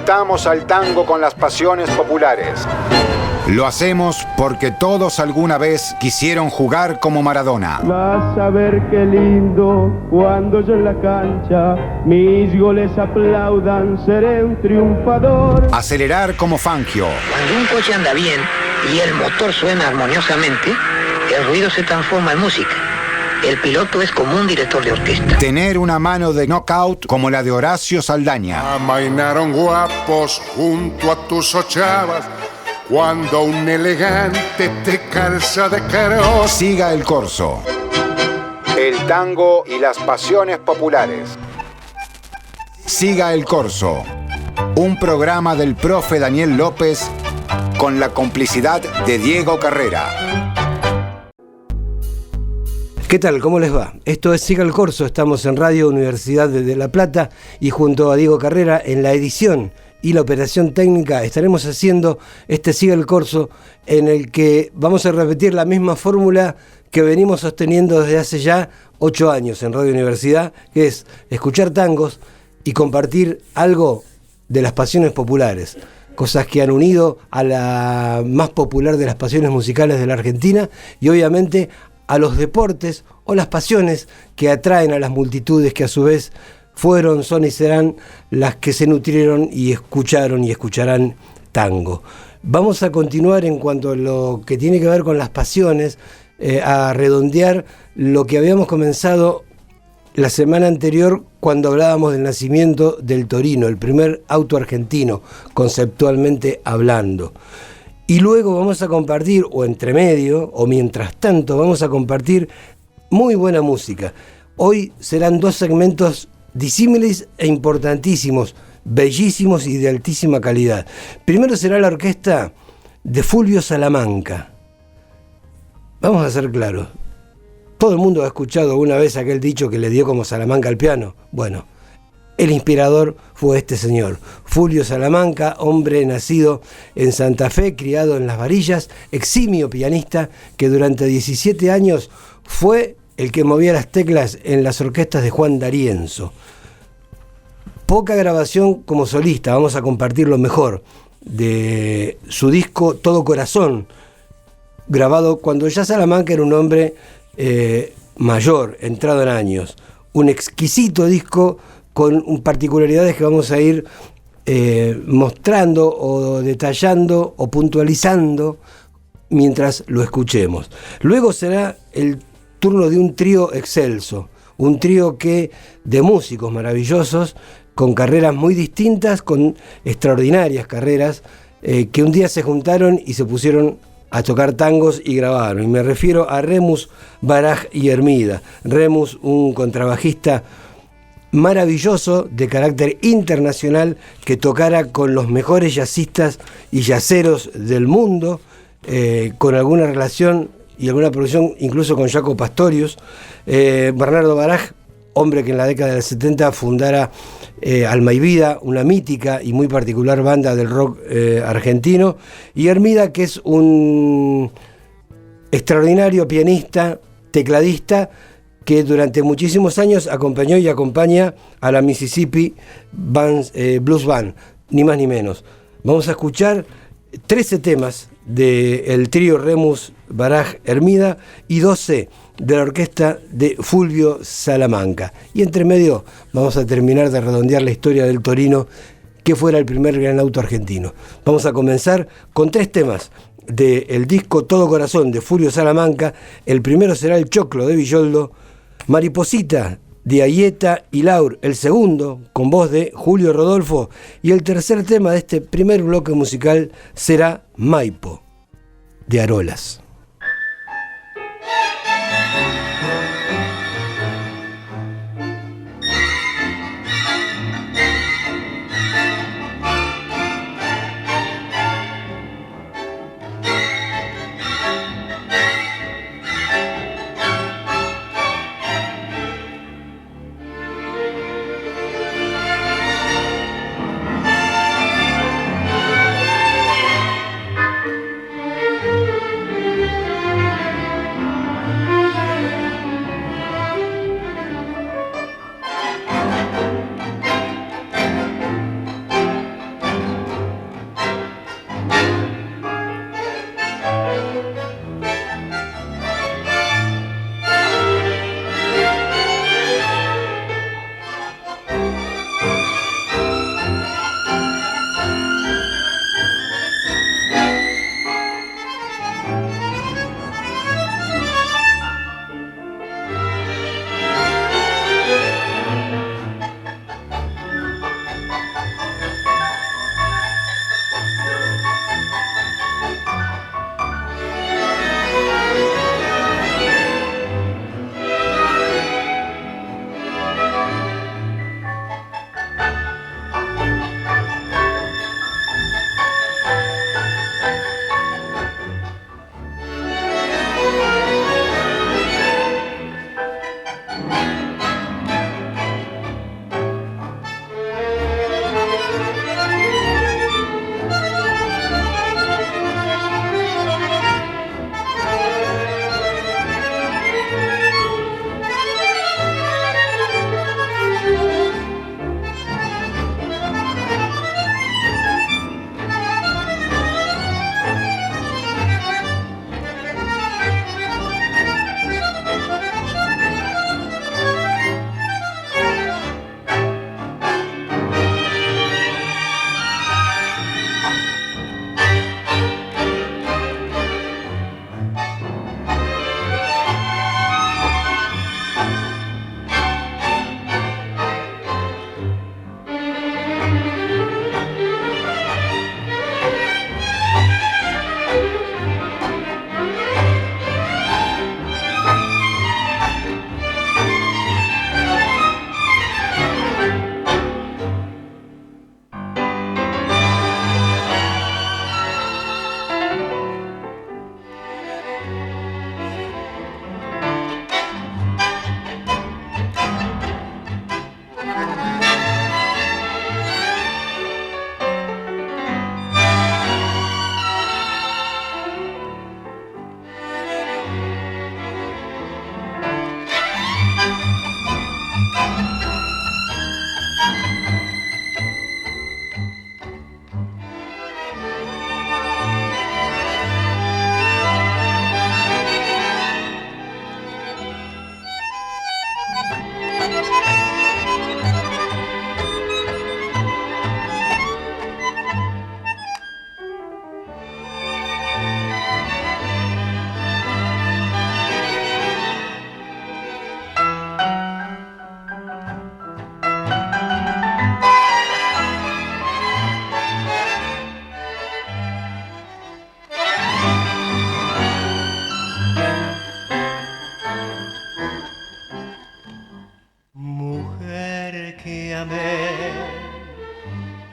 juntamos al tango con las pasiones populares. Lo hacemos porque todos alguna vez quisieron jugar como Maradona. Vas a ver qué lindo cuando yo en la cancha mis goles aplaudan, seré un triunfador. Acelerar como Fangio. Cuando un coche anda bien y el motor suena armoniosamente, el ruido se transforma en música. El piloto es como un director de orquesta. Tener una mano de knockout como la de Horacio Saldaña. Amainaron guapos junto a tus ochavas cuando un elegante te calza de caro. Siga el corso. El tango y las pasiones populares. Siga el corso. Un programa del profe Daniel López con la complicidad de Diego Carrera. ¿Qué tal? ¿Cómo les va? Esto es Siga el Corso, estamos en Radio Universidad de La Plata y junto a Diego Carrera en la edición y la operación técnica estaremos haciendo este Siga el Corso en el que vamos a repetir la misma fórmula que venimos sosteniendo desde hace ya 8 años en Radio Universidad, que es escuchar tangos y compartir algo de las pasiones populares, cosas que han unido a la más popular de las pasiones musicales de la Argentina y obviamente a los deportes o las pasiones que atraen a las multitudes que a su vez fueron, son y serán las que se nutrieron y escucharon y escucharán tango. Vamos a continuar en cuanto a lo que tiene que ver con las pasiones, a redondear lo que habíamos comenzado la semana anterior cuando hablábamos del nacimiento del Torino, el primer auto argentino, conceptualmente hablando. Y luego vamos a compartir, o entre medio, o mientras tanto, vamos a compartir muy buena música. Hoy serán 2 segmentos disímiles e importantísimos, bellísimos y de altísima calidad. Primero será la orquesta de Fulvio Salamanca. Vamos a ser claros. Todo el mundo ha escuchado una vez aquel dicho que le dio como Salamanca al piano. Bueno, el inspirador fue este señor, Fulvio Salamanca, hombre nacido en Santa Fe, criado en Las Varillas, eximio pianista que durante 17 años fue el que movía las teclas en las orquestas de Juan D'Arienzo. Poca grabación como solista, vamos a compartir lo mejor de su disco Todo Corazón, grabado cuando ya Salamanca era un hombre mayor, entrado en años. Un exquisito disco con particularidades que vamos a ir mostrando o detallando o puntualizando mientras lo escuchemos. Luego será el turno de un trío excelso, un trío de músicos maravillosos, con carreras muy distintas, con extraordinarias carreras, que un día se juntaron y se pusieron a tocar tangos y grabaron. Y me refiero a Remus, Baraj y Hermida. Remus, un contrabajista maravilloso de carácter internacional que tocara con los mejores jazzistas y jazzeros del mundo, con alguna relación y alguna producción incluso con Jaco Pastorius. Bernardo Baraj, hombre que en la década del 70 fundara Alma y Vida, una mítica y muy particular banda del rock argentino, y Hermida, que es un extraordinario pianista, tecladista, que durante muchísimos años acompañó y acompaña a la Mississippi Blues Band, ni más ni menos. Vamos a escuchar 13 temas del trío Remus, Baraj, Hermida y 12 de la orquesta de Fulvio Salamanca. Y entre medio vamos a terminar de redondear la historia del Torino, que fuera el primer gran auto argentino. Vamos a comenzar con 3 temas del disco Todo Corazón de Fulvio Salamanca. El primero será El Choclo de Villoldo, Mariposita de Ayeta y Laur, el segundo con voz de Julio Rodolfo, y el tercer tema de este primer bloque musical será Maipo de Arolas.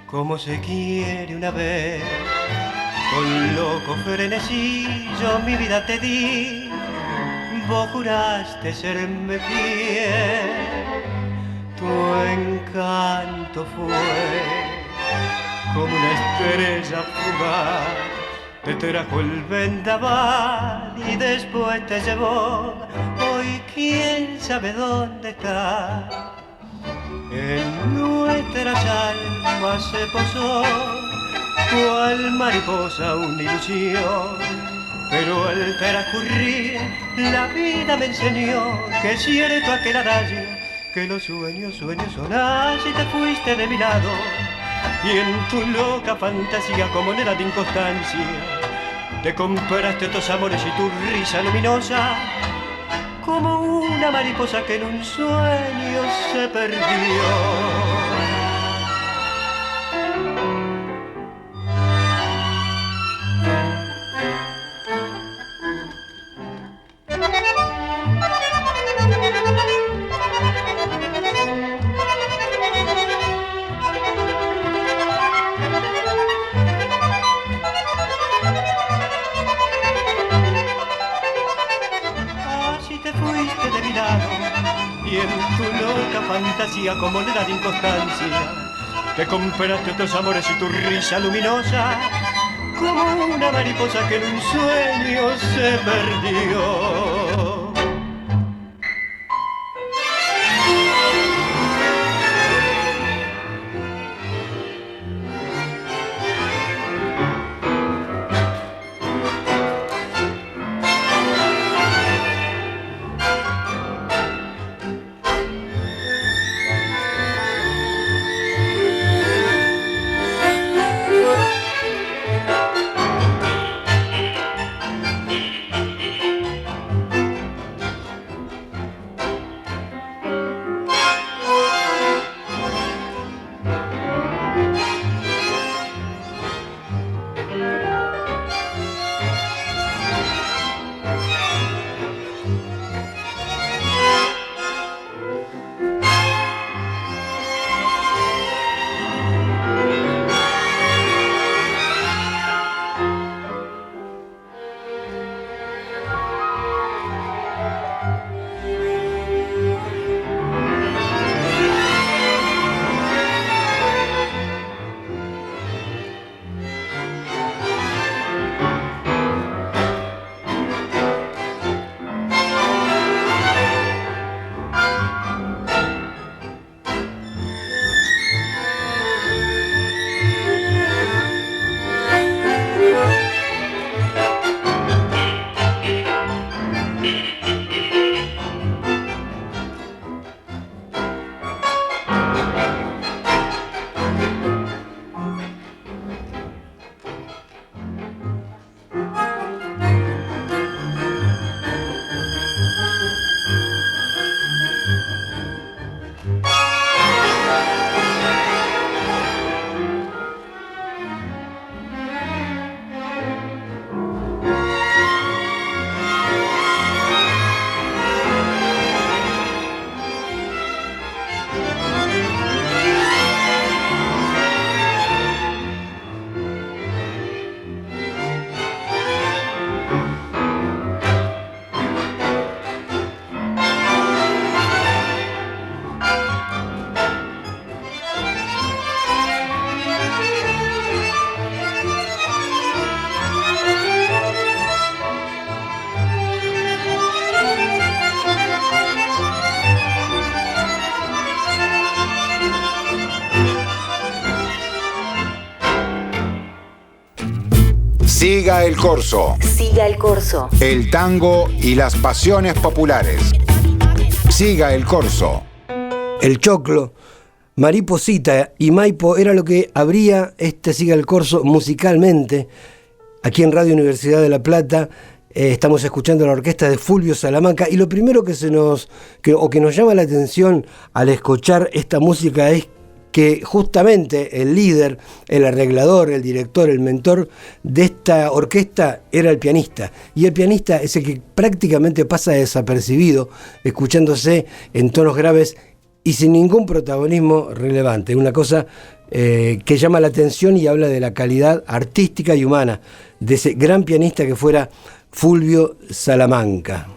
como se quiere una vez. Con loco frenesí yo mi vida te di, vos juraste serme fiel. Tu encanto fue como una estrella fugaz, te trajo el vendaval y después te llevó. Hoy quién sabe dónde está. En nuestras almas se posó cual mariposa una ilusión, pero al transcurrir la vida me enseñó que es cierto aquel adagio, que los sueños son así. Te fuiste de mi lado y en tu loca fantasía, como en la de inconstancia, te compraste tus amores y tu risa luminosa, como una mariposa que en un sueño se perdió. Y en tu loca fantasía, como en la de inconstancia, te compraste otros amores y tu risa luminosa, como una mariposa que en un sueño se perdió. Siga el corso. Siga el corso. El tango y las pasiones populares. Siga el corso. El choclo, Mariposita y Maipo era lo que abría este Siga el corso musicalmente. Aquí en Radio Universidad de La Plata estamos escuchando la orquesta de Fulvio Salamanca y lo primero que nos llama la atención al escuchar esta música es que justamente el líder, el arreglador, el director, el mentor de esta orquesta era el pianista. Y el pianista es el que prácticamente pasa desapercibido, escuchándose en tonos graves y sin ningún protagonismo relevante. Una cosa que llama la atención y habla de la calidad artística y humana de ese gran pianista que fuera Fulvio Salamanca.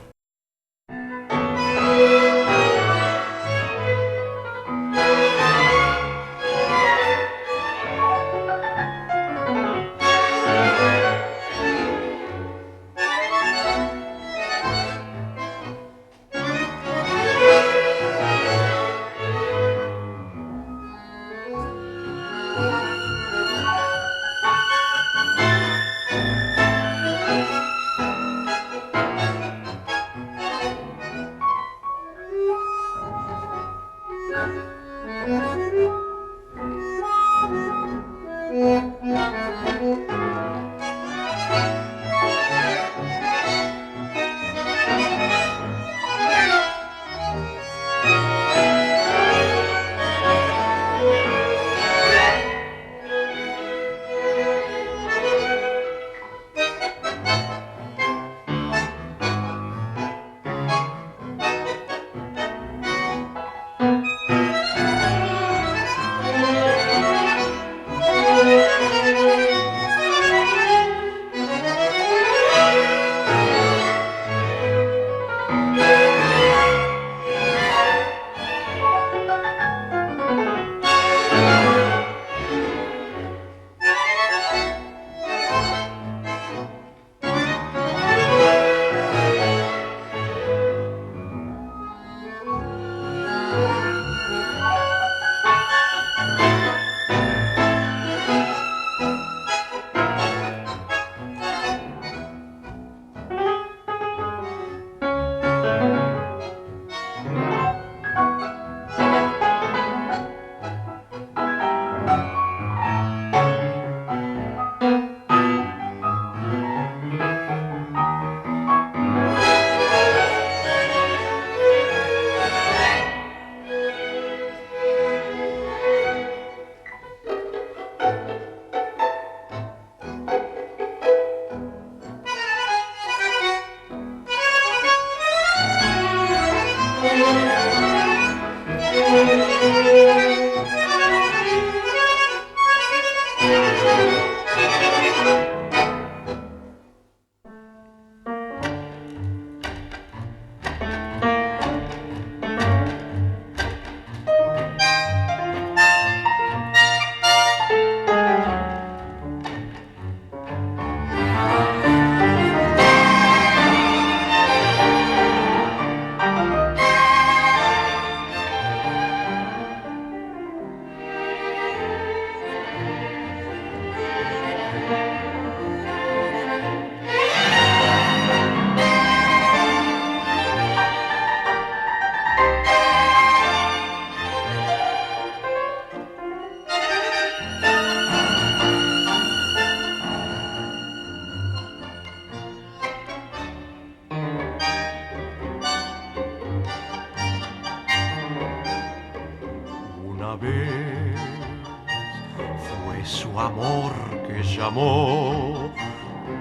Su amor que llamó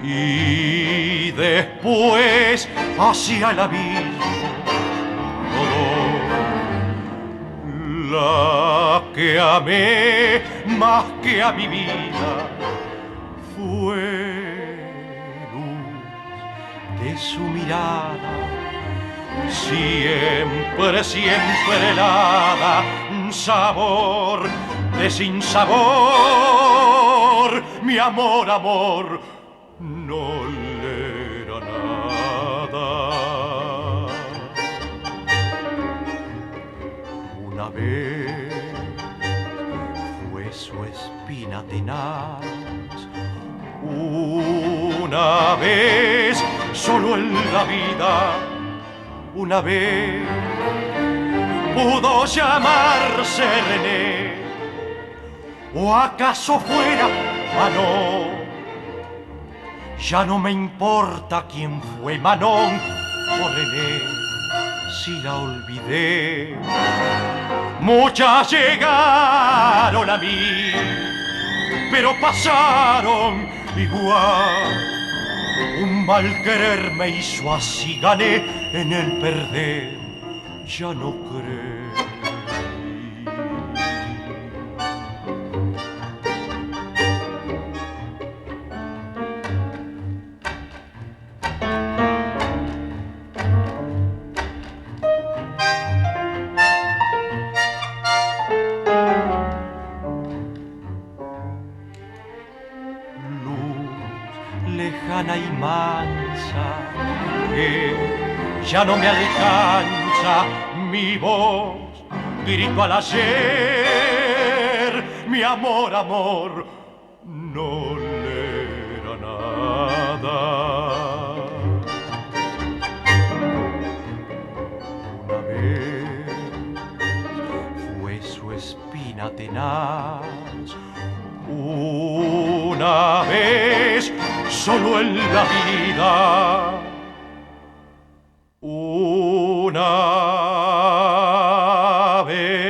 y después hacia el abismo rodó. La que amé más que a mi vida fue luz de su mirada, siempre, siempre helada, sabor de sinsabor, mi amor, amor, no le era nada. Una vez fue su espina tenaz, una vez solo en la vida, una vez pudo llamarse René. ¿O acaso fuera Manon? Ya no me importa quién fue Manon o René, si la olvidé. Muchas llegaron a mí, pero pasaron igual. Un mal querer me hizo así, gané en el perder. Ya no creo. lejana y mansa, que ya no me alcanza mi voz, grito al ayer, mi amor, amor, no le era nada. Una vez fue su espina tenaz, una vez solo en la vida, una vez.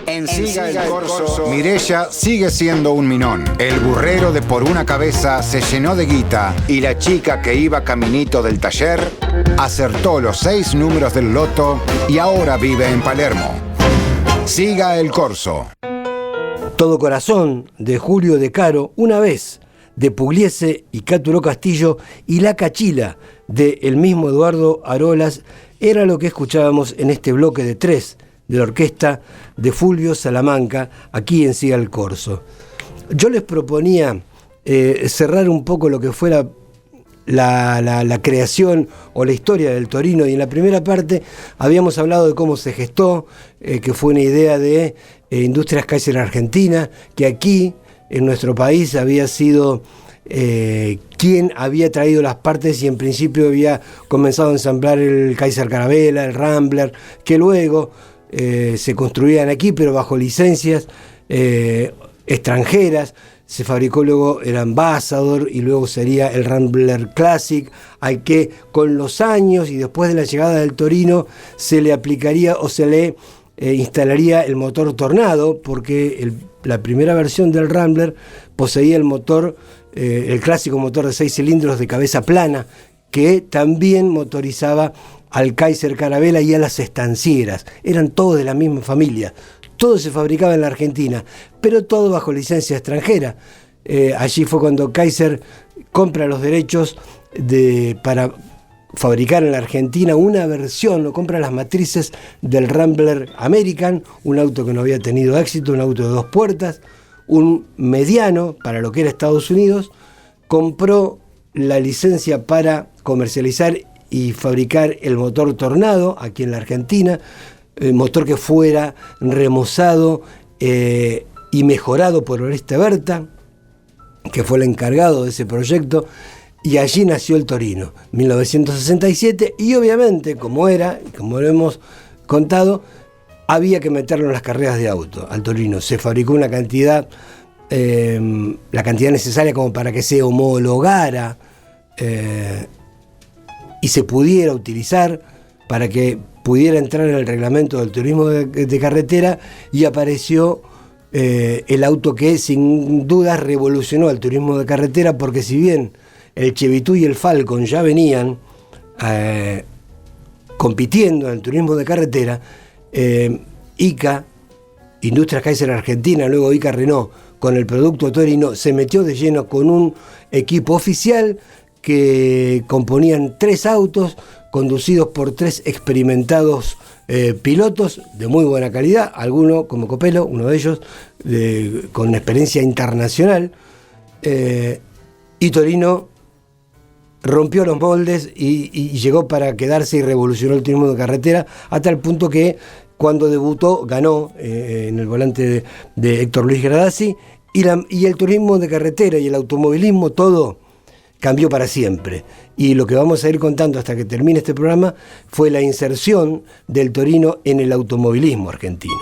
En Siga el Corso, Mireya sigue siendo un minón. El burrero de por una cabeza se llenó de guita y la chica que iba caminito del taller acertó los 6 números del loto y ahora vive en Palermo. Siga el Corso. Todo corazón, de Julio De Caro, Una vez, de Pugliese y Cáturo Castillo, y La Cachila, de el mismo Eduardo Arolas, era lo que escuchábamos en este bloque de 3 de la orquesta de Fulvio Salamanca, aquí en Siga el Corso. Yo les proponía cerrar un poco lo que fuera la creación o la historia del Torino, y en la primera parte habíamos hablado de cómo se gestó, que fue una idea de Industrias Kaiser Argentina, que aquí en nuestro país había sido quien había traído las partes y en principio había comenzado a ensamblar el Kaiser Carabela, el Rambler, que luego se construían aquí pero bajo licencias extranjeras. Se fabricó luego el Ambassador y luego sería el Rambler Classic, al que con los años y después de la llegada del Torino se le aplicaría o se le instalaría el motor Tornado, porque la primera versión del Rambler poseía el motor, el clásico motor de 6 cilindros de cabeza plana, que también motorizaba al Kaiser Carabela y a las estancieras. Eran todos de la misma familia. Todo se fabricaba en la Argentina, pero todo bajo licencia extranjera. Allí fue cuando Kaiser compra los derechos para fabricar en la Argentina una versión, o compra las matrices del Rambler American, un auto que no había tenido éxito, un auto de 2 puertas, un mediano para lo que era Estados Unidos, compró la licencia para comercializar y fabricar el motor Tornado aquí en la Argentina, el motor que fuera remozado y mejorado por Oreste Berta, que fue el encargado de ese proyecto, y allí nació el Torino, 1967, y obviamente, como lo hemos contado, había que meterlo en las carreras de auto, al Torino. Se fabricó una cantidad, la cantidad necesaria como para que se homologara y se pudiera utilizar, para que pudiera entrar en el reglamento del turismo de carretera, y apareció el auto que sin duda revolucionó el turismo de carretera, porque si bien el Chevitú y el Falcon ya venían compitiendo en el turismo de carretera, ICA, Industrias Kaiser Argentina, luego ICA Renault, con el producto Torino, se metió de lleno con un equipo oficial que componían 3 autos conducidos por 3 experimentados pilotos de muy buena calidad, alguno como Copelo, uno de ellos con experiencia internacional, y Torino rompió los moldes y llegó para quedarse y revolucionó el turismo de carretera, hasta el punto que cuando debutó ganó en el volante de Héctor Luis Gradasi, y el turismo de carretera y el automovilismo, todo cambió para siempre. Y lo que vamos a ir contando hasta que termine este programa fue la inserción del Torino en el automovilismo argentino.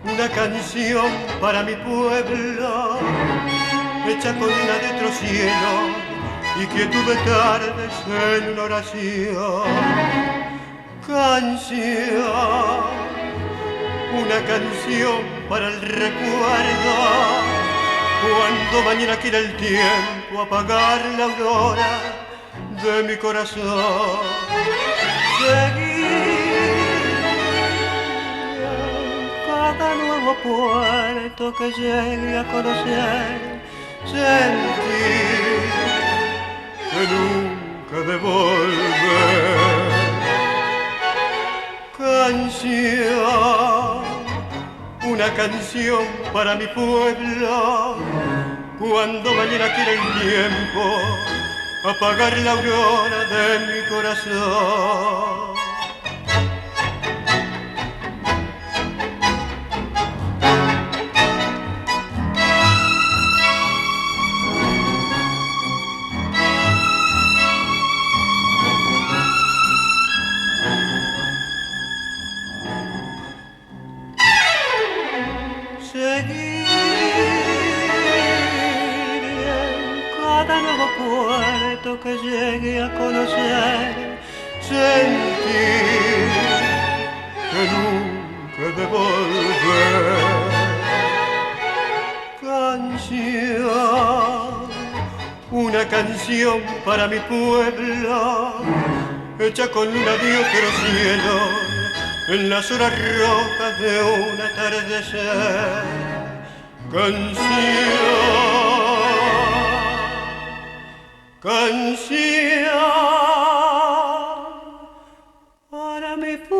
Una canción para mi pueblo, hecha con una de otro cielo y quietud de tardes en una oración. Canción, una canción para el recuerdo, cuando mañana quiera el tiempo apagar la aurora de mi corazón. Cada nuevo puerto que llegue a conocer, sentir que nunca de volver. Canción, una canción para mi pueblo, cuando mañana quiera el tiempo apagar la aurora de mi corazón. Puerto que llegue a conocer, sentir que nunca de volver. Canción, una canción para mi pueblo, hecha con luna de otro cielo, en las horas rojas de un atardecer. Canción para mi pueblo.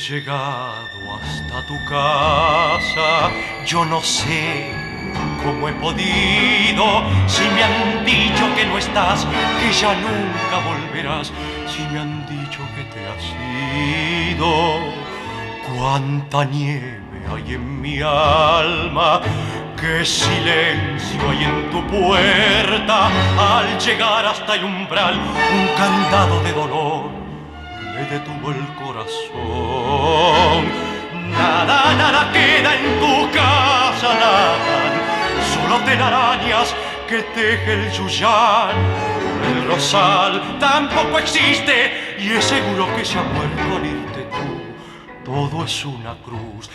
llegado hasta tu casa, yo no sé cómo he podido, si me han dicho que no estás, que ya nunca volverás, si me han dicho que te has ido. Cuánta nieve hay en mi alma, qué silencio hay en tu puerta, al llegar hasta el umbral, un candado de dolor me detuvo el corazón. Nada, nada queda en tu casa, nada, solo telarañas que teje el yuyán. El rosal tampoco existe y es seguro que se ha muerto al irte tú. Todo es una cruz,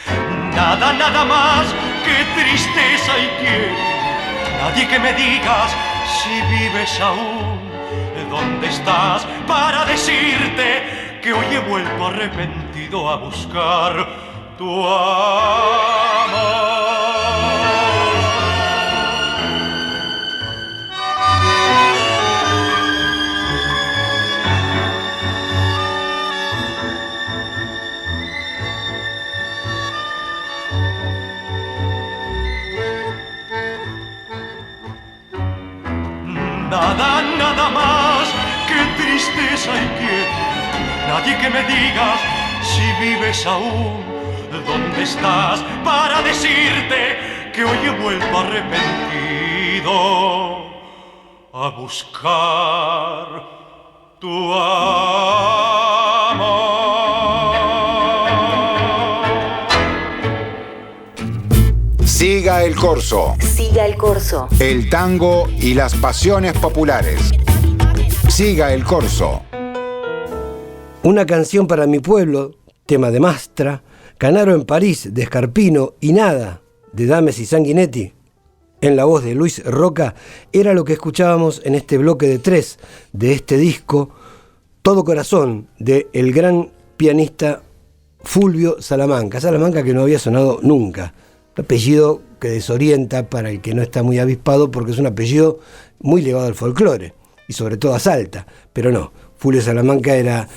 nada, nada más que tristeza y quiero. Nadie que me digas si vives aún. ¿Dónde estás para decirte que hoy he vuelto arrepentido a buscar tu amor? Nada, nada más que tristeza y quiero. Nadie que me digas si vives aún. ¿Dónde estás para decirte que hoy he vuelto arrepentido a buscar tu amor? Siga el corso. Siga el corso. El tango y las pasiones populares. Siga el corso. Una canción para mi pueblo, tema de Mastra, Canaro en París, de Scarpino y Nada, de Dames y Sanguinetti, en la voz de Luis Roca, era lo que escuchábamos en este bloque de 3 de este disco, Todo Corazón, de el gran pianista Fulvio Salamanca. Salamanca, que no había sonado nunca. Un apellido que desorienta para el que no está muy avispado, porque es un apellido muy ligado al folclore y sobre todo a Salta, pero no. Fulvio Salamanca era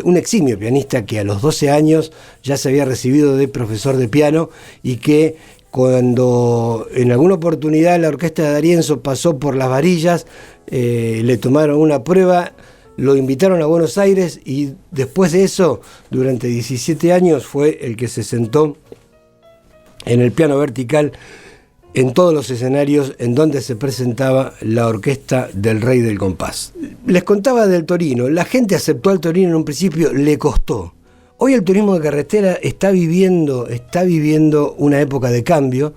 un eximio pianista que a los 12 años ya se había recibido de profesor de piano y que cuando en alguna oportunidad la orquesta de D'Arienzo pasó por Las Varillas, le tomaron una prueba, lo invitaron a Buenos Aires y después de eso, durante 17 años, fue el que se sentó en el piano vertical en todos los escenarios en donde se presentaba la orquesta del Rey del Compás. Les contaba del Torino. La gente aceptó al Torino en un principio, le costó. Hoy el turismo de carretera está viviendo una época de cambio,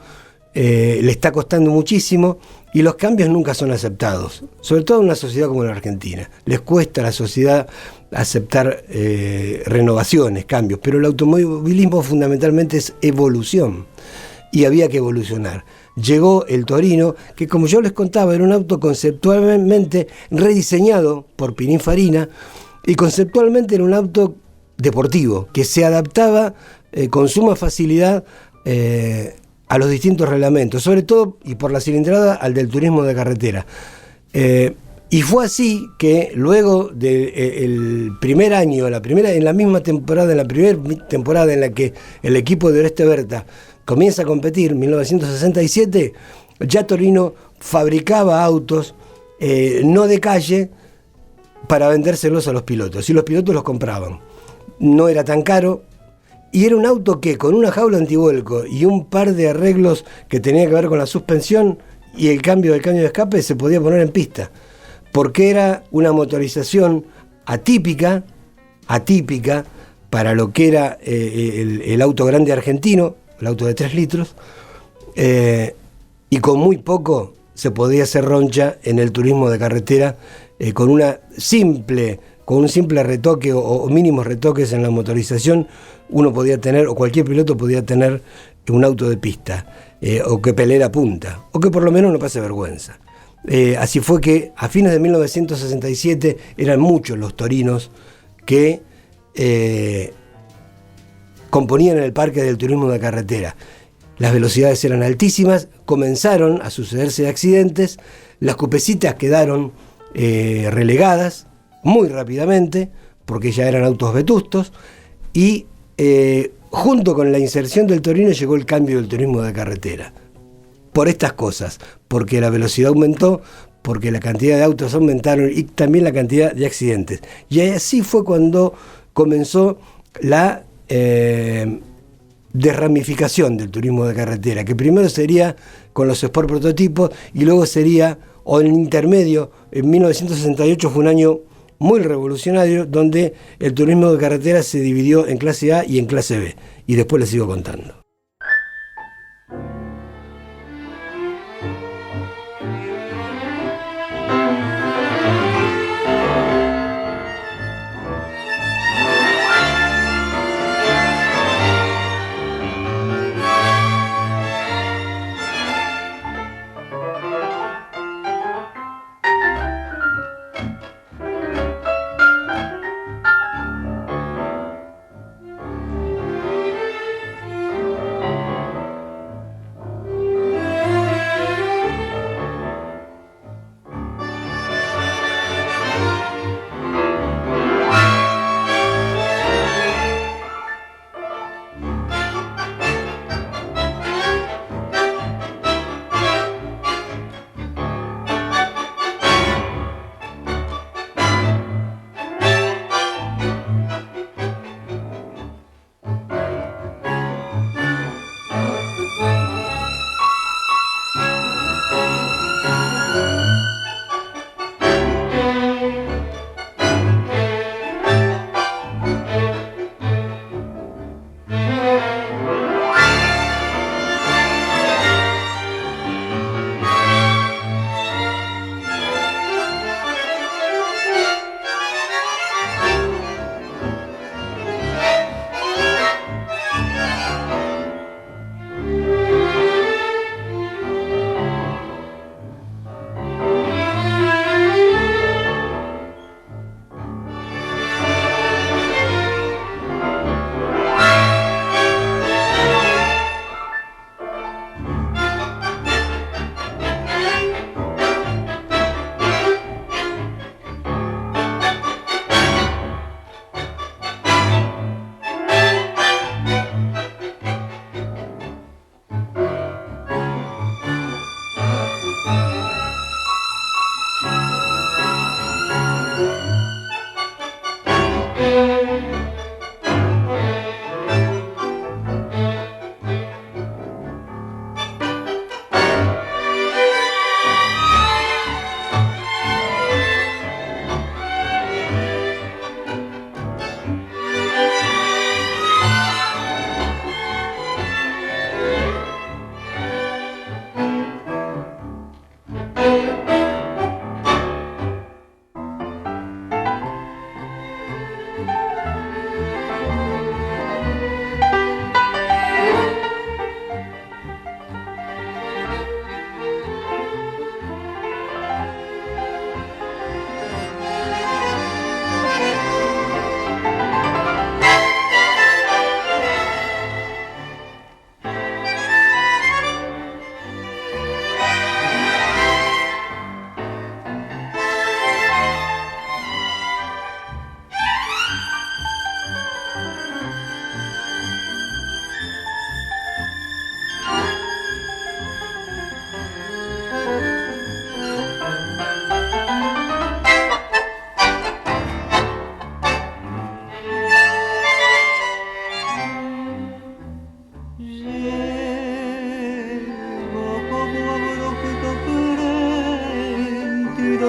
le está costando muchísimo y los cambios nunca son aceptados, sobre todo en una sociedad como la Argentina. Les cuesta a la sociedad aceptar renovaciones, cambios, pero el automovilismo fundamentalmente es evolución y había que evolucionar. Llegó el Torino, que como yo les contaba, era un auto conceptualmente rediseñado por Pininfarina y conceptualmente era un auto deportivo, que se adaptaba con suma facilidad a los distintos reglamentos, sobre todo, y por la cilindrada, al del turismo de carretera. Y fue así que luego del primer año, en la primera temporada en la que el equipo de Oreste Berta comienza a competir, en 1967, ya Torino fabricaba autos no de calle para vendérselos a los pilotos, y los pilotos los compraban. No era tan caro, y era un auto que con una jaula antivuelco y un par de arreglos que tenían que ver con la suspensión y el cambio del caño de escape se podía poner en pista, porque era una motorización atípica para lo que era el auto grande argentino, el auto de 3 litros, y con muy poco se podía hacer roncha en el turismo de carretera, con un simple retoque o mínimos retoques en la motorización. Uno podía tener, o cualquier piloto podía tener, un auto de pista, o que pelea punta, o que por lo menos no pase vergüenza. Así fue que a fines de 1967 eran muchos los torinos que componían el parque del turismo de carretera. Las velocidades eran altísimas, comenzaron a sucederse accidentes, las cupecitas quedaron relegadas muy rápidamente, porque ya eran autos vetustos, y junto con la inserción del Torino llegó el cambio del turismo de carretera. Por estas cosas, porque la velocidad aumentó, porque la cantidad de autos aumentaron y también la cantidad de accidentes. Y así fue cuando comenzó la desramificación del turismo de carretera, que primero sería con los Sport prototipos y luego sería, o en intermedio, en 1968 fue un año muy revolucionario, donde el turismo de carretera se dividió en clase A y en clase B. Y después les sigo contando.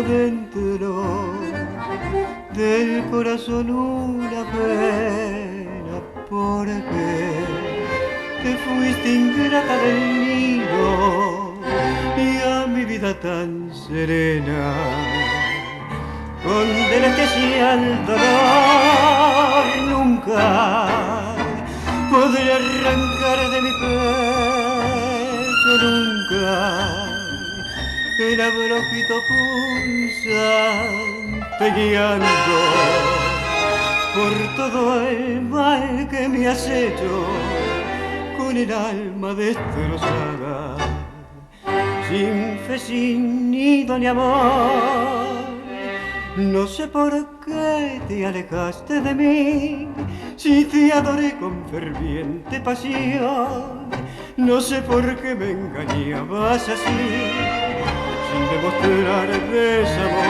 Dentro del corazón una pena, porque te fuiste ingrata del nido y a mi vida tan serena condenaste al dolor. Nunca podré arrancar de mi pecho, nunca el abrojito punzante guiando por todo el mal que me has hecho, con el alma destrozada, sin fe, sin nido ni amor. No sé por qué te alejaste de mí, Si te adoré con ferviente pasión, no sé por qué me engañabas así, sin demostrar desamor.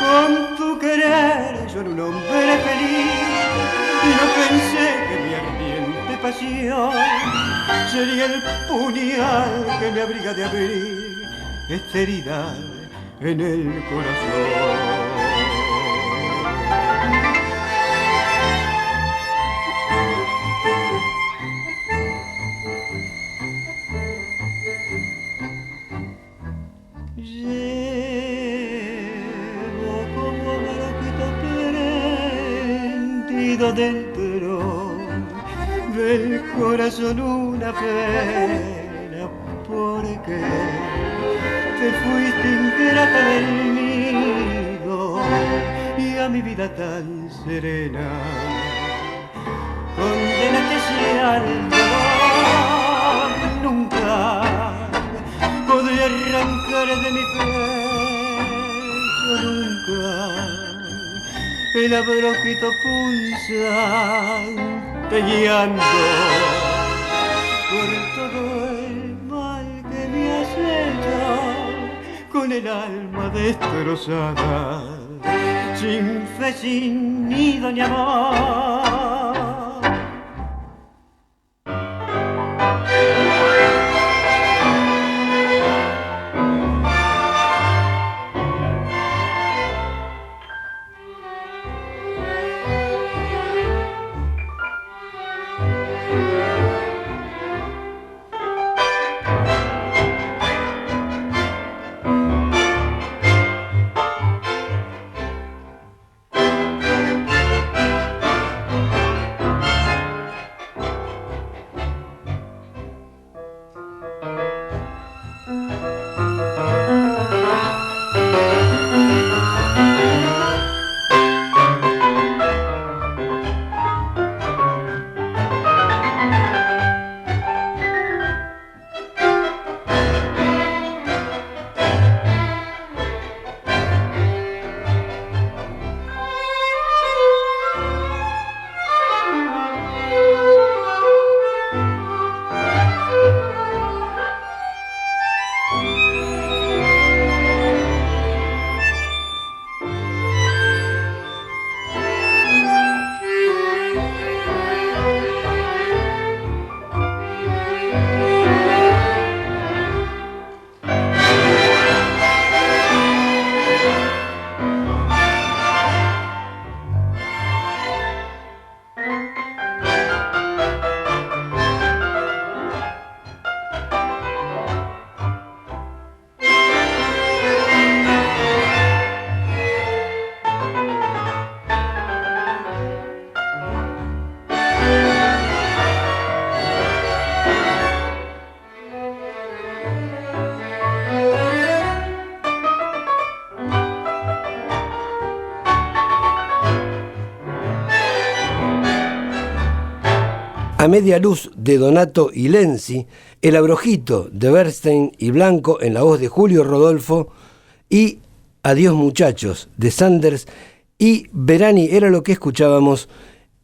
Con tu querer yo era un hombre feliz, y no pensé que mi ardiente pasión sería el puñal que me abriga de abrir esta herida en el corazón. Dentro del corazón una pena, porque te fuiste ingrata del nido y a mi vida tan serena condenaste al dolor. Nunca podré arrancar de mi pecho, nunca el abrojito pulsante guiando por todo el mal que me has hecho, con el alma destrozada, sin fe, sin nido ni amor. A media luz de Donato y Lenzi, El abrojito de Bernstein y Blanco en la voz de Julio Rodolfo y Adiós muchachos de Sanders y Verani era lo que escuchábamos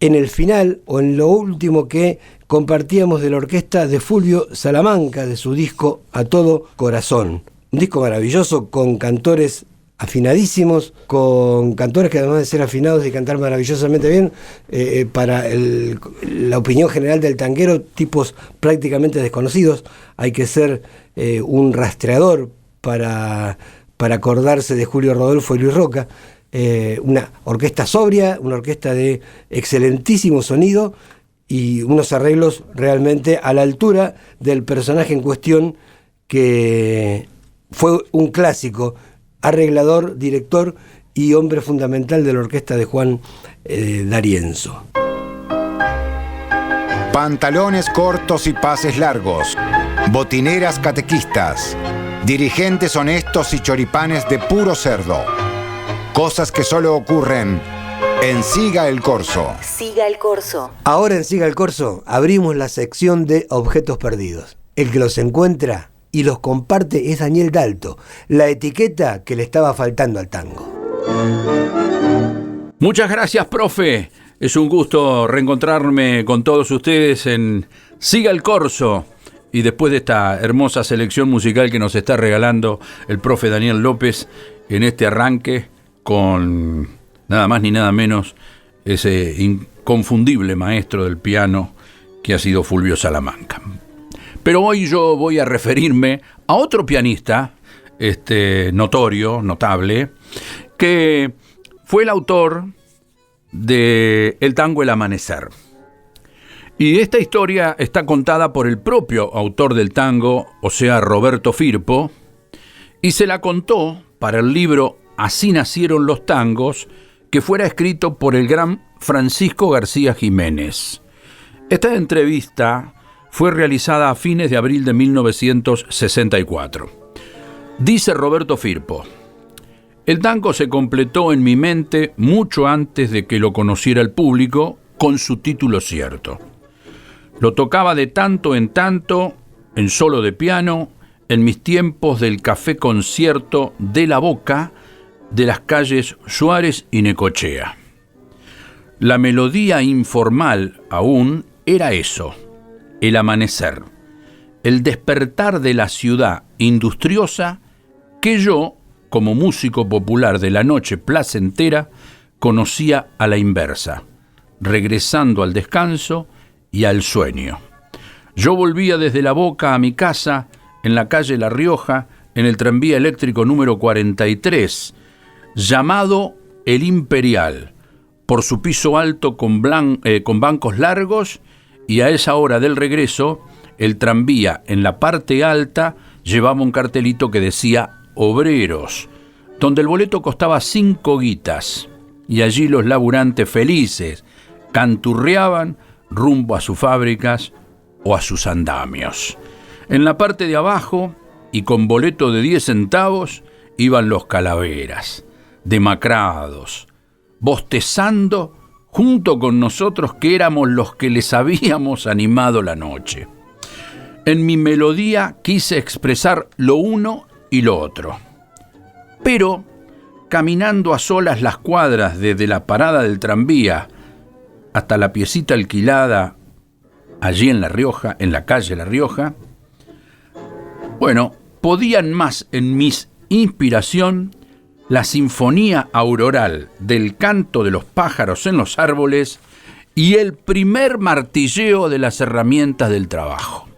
en el final o en lo último que compartíamos de la orquesta de Fulvio Salamanca de su disco A Todo Corazón. Un disco maravilloso con cantores afinadísimos, con cantores que además de ser afinados y cantar maravillosamente bien, para la opinión general del tanguero, tipos prácticamente desconocidos. Hay que ser un rastreador para acordarse de Julio Rodolfo y Luis Roca. Una orquesta sobria, una orquesta de excelentísimo sonido y unos arreglos realmente a la altura del personaje en cuestión, que fue un clásico, arreglador, director y hombre fundamental de la orquesta de Juan D'Arienzo. Pantalones cortos y pases largos, botineras catequistas, dirigentes honestos y choripanes de puro cerdo. Cosas que solo ocurren en Siga el Corso. Siga el Corso. Ahora en Siga el Corso abrimos la sección de objetos perdidos. El que los encuentra y los comparte es Daniel Dalto, la etiqueta que le estaba faltando al tango. Muchas gracias, profe. Es un gusto reencontrarme con todos ustedes en Siga el Corso. Y después de esta hermosa selección musical que nos está regalando el profe Daniel López en este arranque con nada más ni nada menos ese inconfundible maestro del piano que ha sido Fulvio Salamanca. Pero hoy yo voy a referirme a otro pianista notorio, notable, que fue el autor de El tango El amanecer. Y esta historia está contada por el propio autor del tango, o sea, Roberto Firpo, y se la contó para el libro Así nacieron los tangos, que fuera escrito por el gran Francisco García Jiménez. Esta entrevista fue realizada a fines de abril de 1964. Dice Roberto Firpo: el tango se completó en mi mente mucho antes de que lo conociera el público con su título cierto. Lo tocaba de tanto en solo de piano, en mis tiempos del café concierto de La Boca, de las calles Suárez y Necochea. La melodía informal aún era eso, el amanecer, el despertar de la ciudad industriosa que yo, como músico popular de la noche placentera, conocía a la inversa, regresando al descanso y al sueño. Yo volvía desde La Boca a mi casa, en la calle La Rioja, en el tranvía eléctrico número 43, llamado El Imperial, por su piso alto con bancos largos, y a esa hora del regreso, el tranvía en la parte alta llevaba un cartelito que decía Obreros, donde el boleto costaba 5 guitas, y allí los laburantes felices canturreaban rumbo a sus fábricas o a sus andamios. En la parte de abajo, y con boleto de 10 centavos, iban los calaveras, demacrados, bostezando junto con nosotros que éramos los que les habíamos animado la noche. En mi melodía quise expresar lo uno y lo otro. Pero, caminando a solas las cuadras desde la parada del tranvía hasta la piecita alquilada allí en La Rioja, en la calle La Rioja, podían más en mi inspiración la sinfonía auroral del canto de los pájaros en los árboles y el primer martilleo de las herramientas del trabajo.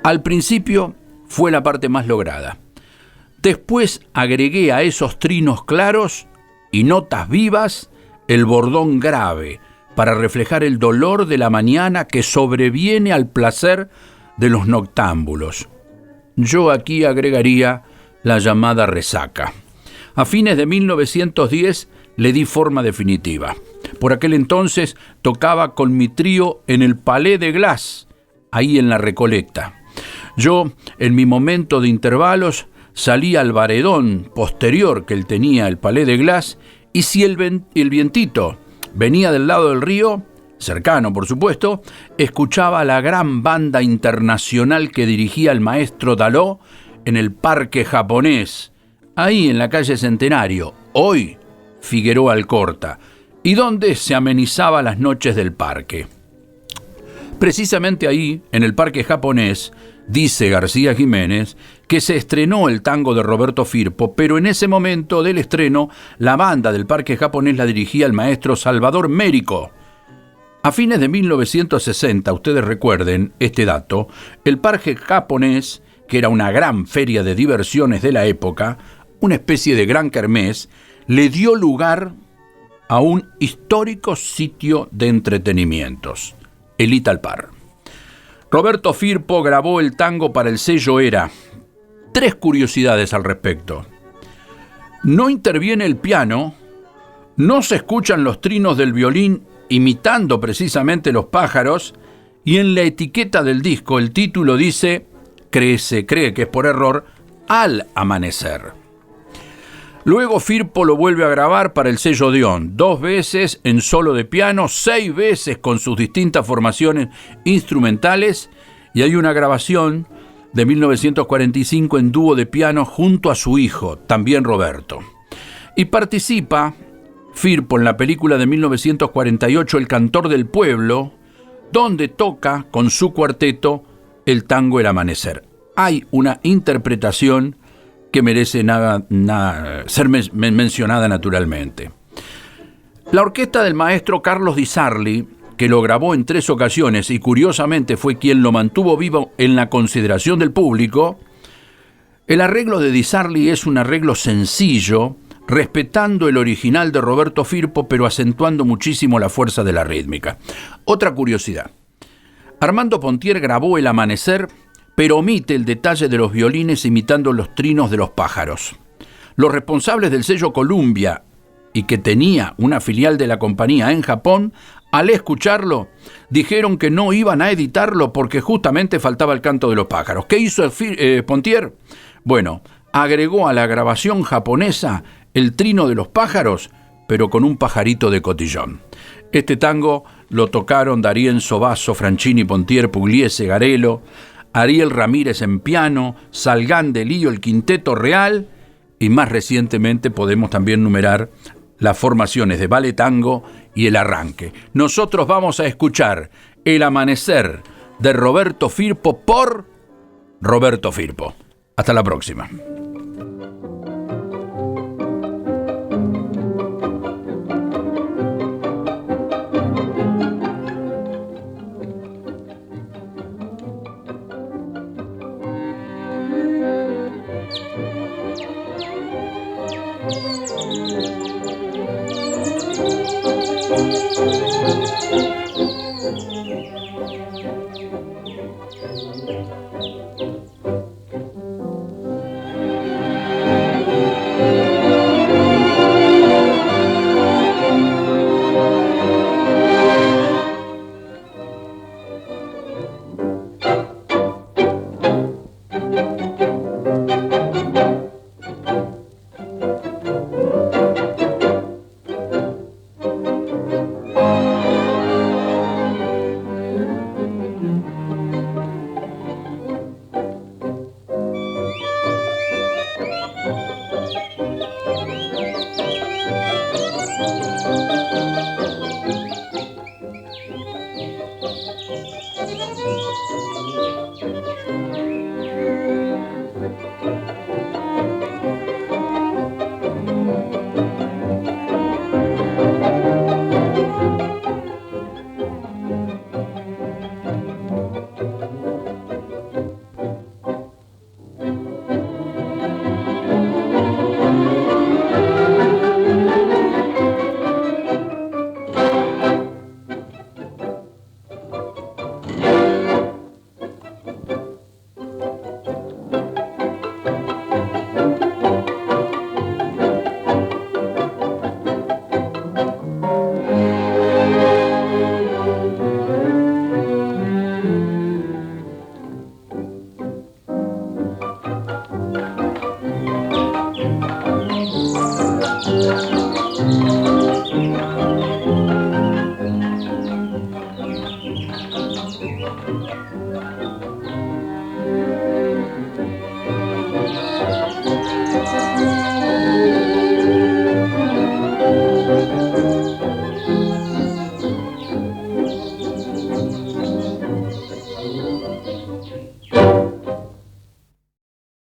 Al principio fue la parte más lograda. Después agregué a esos trinos claros y notas vivas el bordón grave para reflejar el dolor de la mañana que sobreviene al placer de los noctámbulos. Yo aquí agregaría la llamada resaca. A fines de 1910 le di forma definitiva. Por aquel entonces tocaba con mi trío en el Palais de Glace, ahí en la Recoleta. Yo, en mi momento de intervalos, salía al baredón posterior que él tenía, el Palais de Glace, y si el vientito venía del lado del río, cercano por supuesto, escuchaba a la gran banda internacional que dirigía el maestro Daló en el Parque Japonés, ahí en la calle Centenario, hoy Figueroa Alcorta, y donde se amenizaba las noches del parque. Precisamente ahí, en el Parque Japonés, dice García Jiménez, que se estrenó el tango de Roberto Firpo, pero en ese momento del estreno, la banda del Parque Japonés la dirigía el maestro Salvador Mérico. A fines de 1960, ustedes recuerden este dato, el Parque Japonés, que era una gran feria de diversiones de la época, una especie de gran kermés, le dio lugar a un histórico sitio de entretenimientos, el Italpar. Roberto Firpo grabó el tango para el sello Era. 3 curiosidades al respecto. No interviene el piano, no se escuchan los trinos del violín imitando precisamente los pájaros, y en la etiqueta del disco el título dice, se cree que es por error, Al amanecer. Luego Firpo lo vuelve a grabar para el sello Odeón, 2 veces en solo de piano, 6 veces con sus distintas formaciones instrumentales, y hay una grabación de 1945 en dúo de piano junto a su hijo, también Roberto. Y participa Firpo en la película de 1948 El cantor del pueblo, donde toca con su cuarteto el tango El amanecer. Hay una interpretación que merece ser mencionada naturalmente. La orquesta del maestro Carlos Di Sarli, que lo grabó en 3 ocasiones y curiosamente fue quien lo mantuvo vivo en la consideración del público, el arreglo de Di Sarli es un arreglo sencillo, respetando el original de Roberto Firpo, pero acentuando muchísimo la fuerza de la rítmica. Otra curiosidad: Armando Pontier grabó El amanecer, pero omite el detalle de los violines imitando los trinos de los pájaros. Los responsables del sello Columbia, y que tenía una filial de la compañía en Japón, al escucharlo, dijeron que no iban a editarlo porque justamente faltaba el canto de los pájaros. ¿Qué hizo Pontier? Bueno, agregó a la grabación japonesa el trino de los pájaros, pero con un pajarito de cotillón. Este tango lo tocaron D'Arienzo Basso, Franchini, Pontier, Pugliese, Garelo, Ariel Ramírez en piano, Salgán de Lío, el Quinteto Real, y más recientemente podemos también numerar las formaciones de Vale Tango y El Arranque. Nosotros vamos a escuchar El amanecer de Roberto Firpo por Roberto Firpo. Hasta la próxima.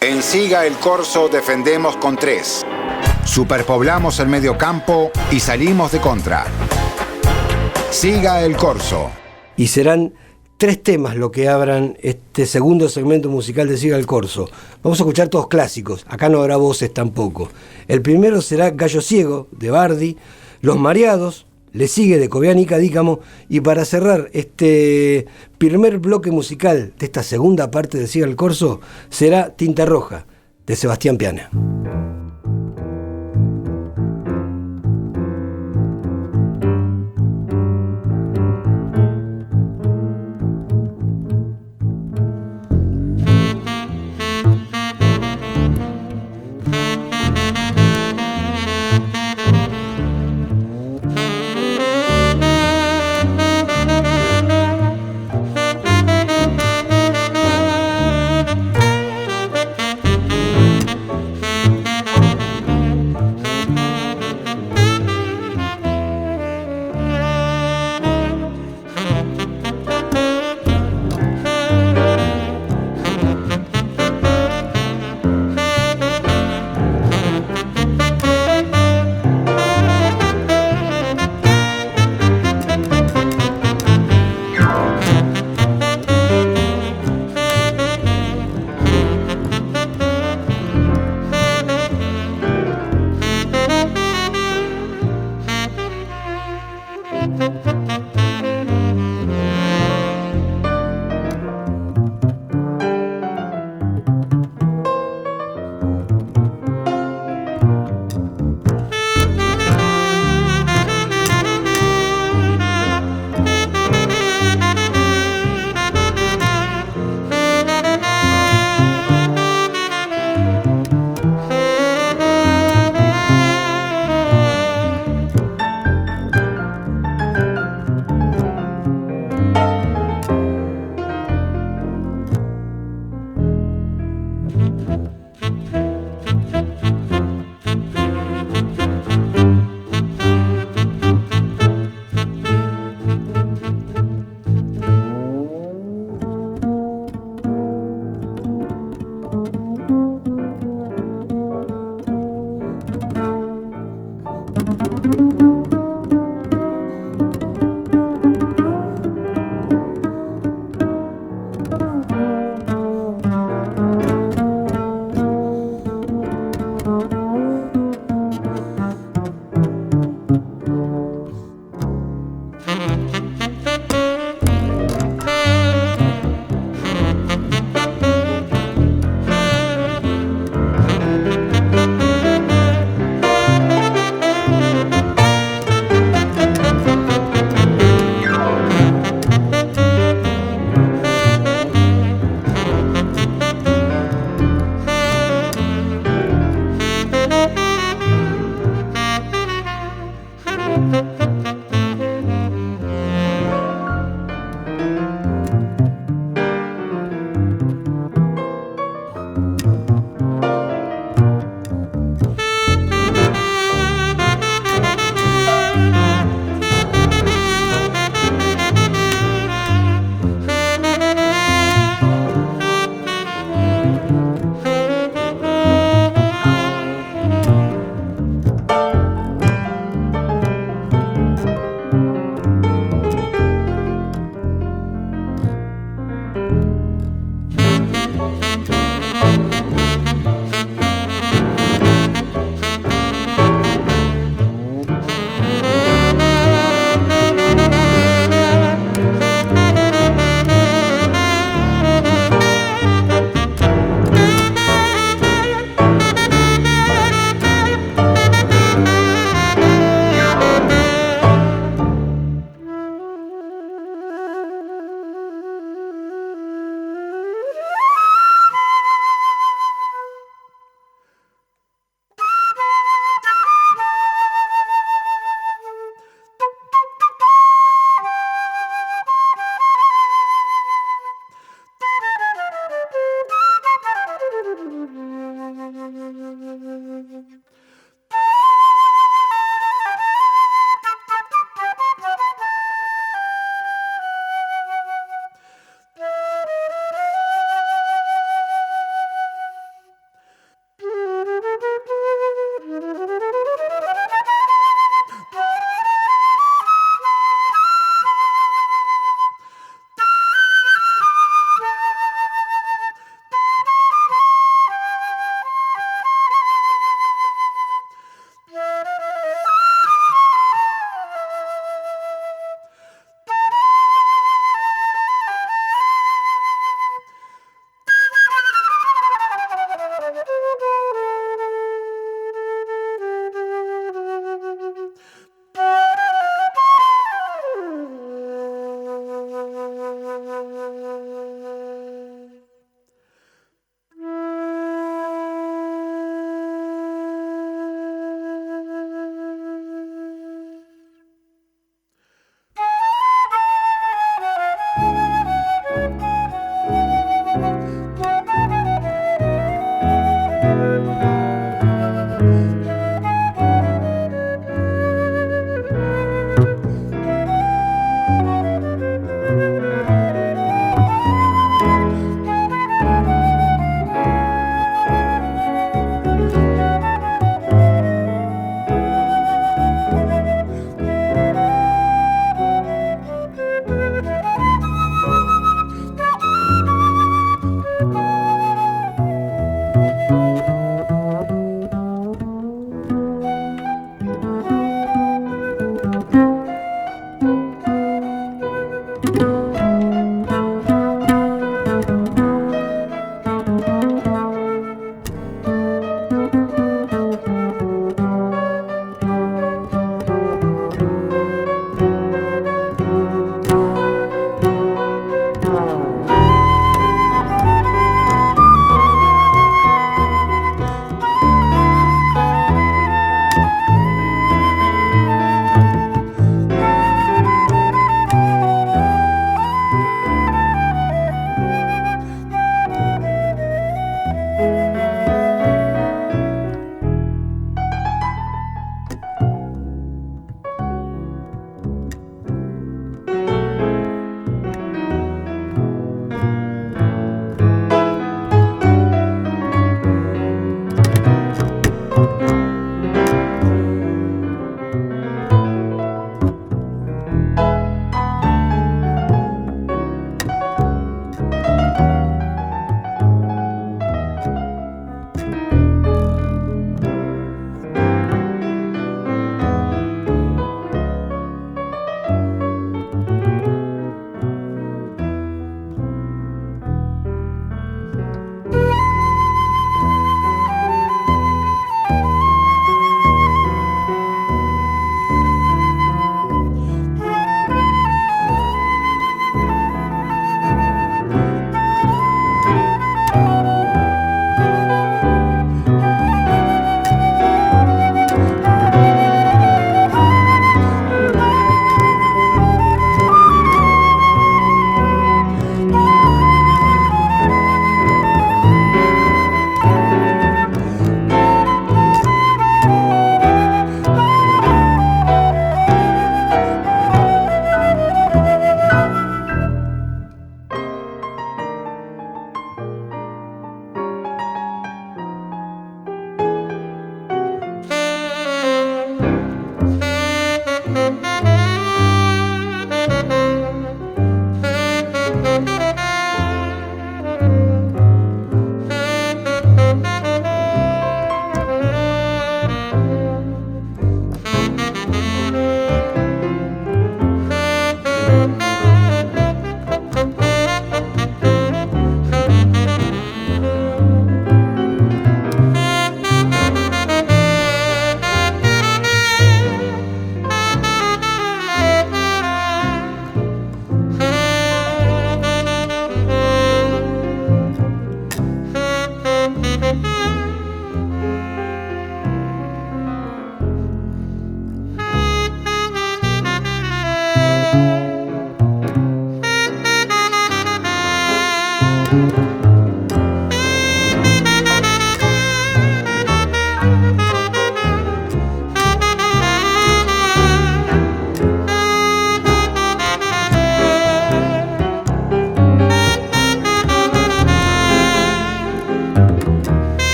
En Siga el Corso defendemos con 3. Superpoblamos el mediocampo y salimos de contra. Siga el Corso. Y serán 3 temas lo que abran este segundo segmento musical de Siga el Corso. Vamos a escuchar todos clásicos, acá no habrá voces tampoco. El primero será Gallo Ciego, de Bardi, Los Mareados, le sigue de Cobián y Cadícamo, y para cerrar este primer bloque musical de esta segunda parte de Siga el Corso será Tinta Roja, de Sebastián Piana.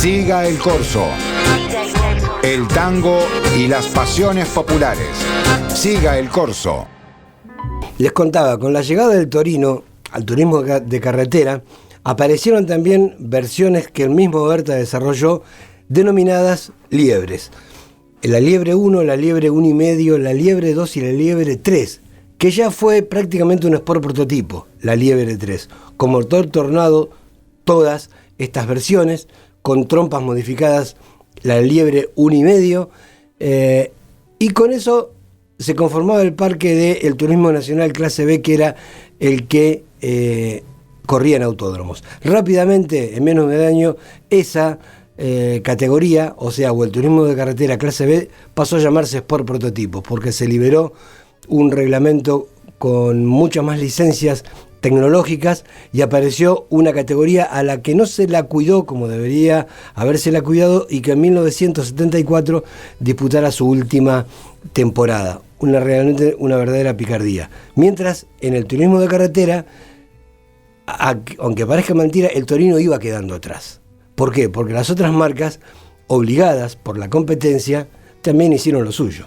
Siga el corso. El tango y las pasiones populares. Siga el corso. Les contaba, con la llegada del Torino al turismo de carretera, aparecieron también versiones que el mismo Berta desarrolló, denominadas liebres. La liebre 1, la liebre 1,5, la liebre 2 y la liebre 3, que ya fue prácticamente un Sport prototipo, la liebre 3, con motor Tornado, todas estas versiones, con trompas modificadas, la liebre 1,5, y con eso se conformaba el parque del Turismo Nacional Clase B, que era el que corría en autódromos. Rápidamente, en menos de un año, esa categoría, o el turismo de carretera Clase B, pasó a llamarse Sport Prototipos, porque se liberó un reglamento con muchas más licencias tecnológicas y apareció una categoría a la que no se la cuidó como debería habérsela cuidado, y que en 1974 disputara su última temporada. Realmente una verdadera picardía. Mientras, en el turismo de carretera, aunque parezca mentira, el Torino iba quedando atrás. ¿Por qué? Porque las otras marcas, obligadas por la competencia, también hicieron lo suyo.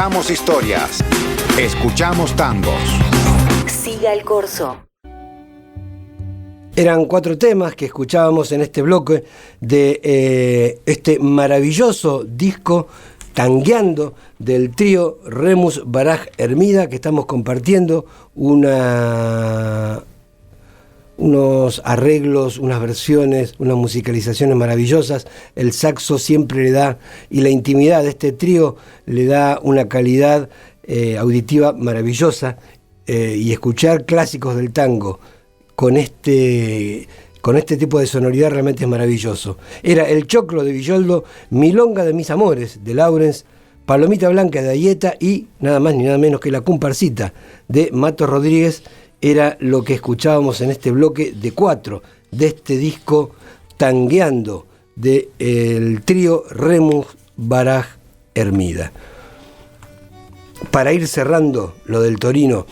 Contamos historias. Escuchamos tangos. Siga el corso. Eran 4 temas que escuchábamos en este bloque de este maravilloso disco Tangueando del trío Remus Baraj Hermida, que estamos compartiendo unos arreglos, unas versiones, unas musicalizaciones maravillosas. El saxo siempre le da, y la intimidad de este trío le da una calidad auditiva maravillosa, y escuchar clásicos del tango con este tipo de sonoridad realmente es maravilloso. Era El Choclo de Villoldo, Milonga de mis amores de Laurens, Palomita Blanca de Ayeta y nada más ni nada menos que La Comparsita de Mato Rodríguez. Era lo que escuchábamos en este bloque de 4 de este disco Tangueando del trío Remus Baraj Hermida. Para ir cerrando lo del Torino,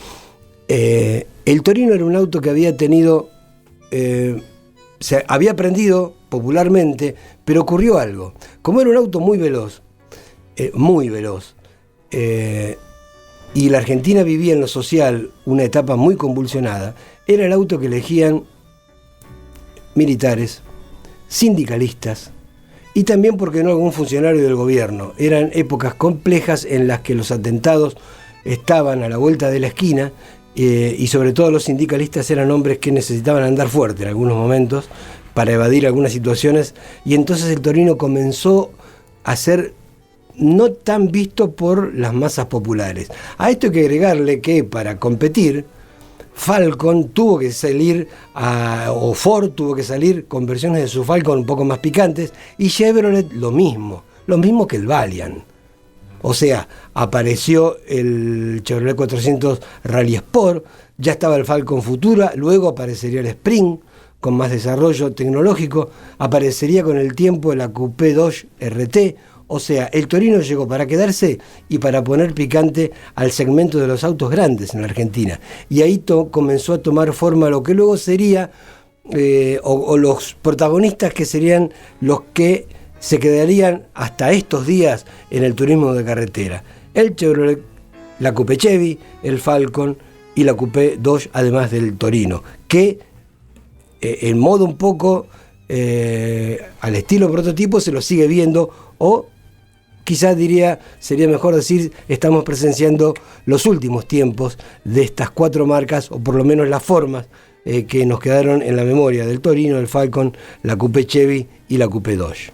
el Torino era un auto que había tenido, se había aprendido popularmente, pero ocurrió algo. Como era un auto muy veloz, y la Argentina vivía en lo social una etapa muy convulsionada, era el auto que elegían militares, sindicalistas y también, porque no, algún funcionario del gobierno. Eran épocas complejas en las que los atentados estaban a la vuelta de la esquina, y sobre todo los sindicalistas eran hombres que necesitaban andar fuerte en algunos momentos para evadir algunas situaciones, y entonces el Torino comenzó a ser no tan visto por las masas populares. A esto hay que agregarle que para competir, Falcon tuvo que salir, o Ford tuvo que salir con versiones de su Falcon un poco más picantes, y Chevrolet lo mismo que el Valiant. O sea, apareció el Chevrolet 400 Rally Sport, ya estaba el Falcon Futura, luego aparecería el Spring con más desarrollo tecnológico, aparecería con el tiempo la Coupé Dodge RT. O sea, el Torino llegó para quedarse y para poner picante al segmento de los autos grandes en la Argentina. Y ahí comenzó a tomar forma lo que luego sería, o los protagonistas que serían los que se quedarían hasta estos días en el turismo de carretera. El Chevrolet, la Coupé Chevy, el Falcon y la Coupé Dodge, además del Torino, que en modo un poco al estilo prototipo se lo sigue viendo, o quizás sería mejor decir, estamos presenciando los últimos tiempos de estas 4 marcas, o por lo menos las formas que nos quedaron en la memoria del Torino, el Falcon, la Coupé Chevy y la Coupé Dodge.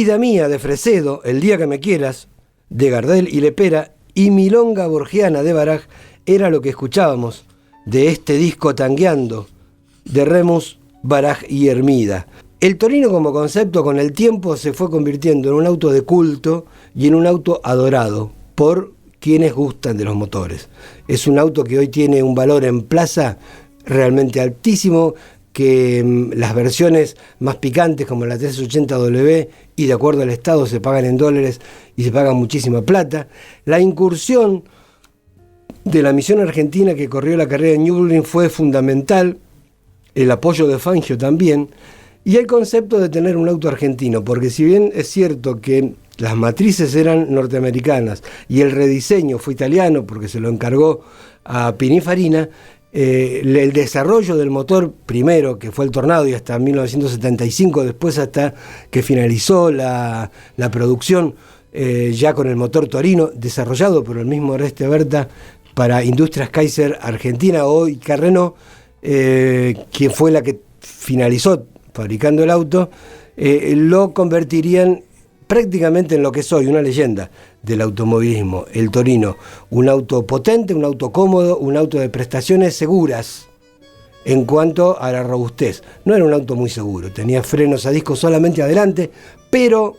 Vida Mía de Fresedo, El Día que Me Quieras, de Gardel y Lepera, y Milonga Borgiana de Baraj era lo que escuchábamos de este disco Tangueando, de Remus, Baraj y Hermida. El Torino como concepto con el tiempo se fue convirtiendo en un auto de culto y en un auto adorado por quienes gustan de los motores. Es un auto que hoy tiene un valor en plaza realmente altísimo, que las versiones más picantes como la 380W y de acuerdo al estado se pagan en dólares y se pagan muchísima plata. La incursión de la misión argentina que corrió la carrera en Nürburgring fue fundamental, el apoyo de Fangio también, y el concepto de tener un auto argentino, porque si bien es cierto que las matrices eran norteamericanas y el rediseño fue italiano porque se lo encargó a Pininfarina, el desarrollo del motor primero, que fue el Tornado, y hasta 1975, después hasta que finalizó la producción ya con el motor Torino, desarrollado por el mismo Oreste Berta para Industrias Kaiser Argentina, hoy Carrenault, quien fue la que finalizó fabricando el auto, lo convertirían prácticamente en lo que es hoy, una leyenda del automovilismo, el Torino. Un auto potente, un auto cómodo, un auto de prestaciones seguras en cuanto a la robustez. No era un auto muy seguro, tenía frenos a disco solamente adelante, pero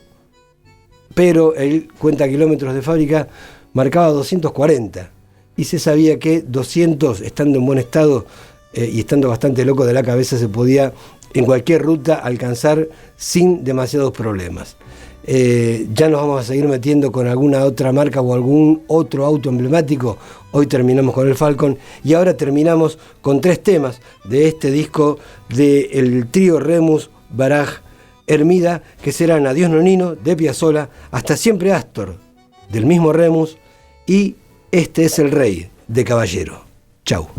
el cuenta kilómetros de fábrica marcaba 240 y se sabía que 200, estando en buen estado y estando bastante loco de la cabeza, se podía en cualquier ruta alcanzar sin demasiados problemas. Ya nos vamos a seguir metiendo con alguna otra marca o algún otro auto emblemático. Hoy terminamos con el Falcon y ahora terminamos con 3 temas de este disco del trío Remus, Baraj, Hermida, que serán Adiós Nonino de Piazzolla, Hasta Siempre Astor del mismo Remus y Este es el Rey de Caballero. Chau.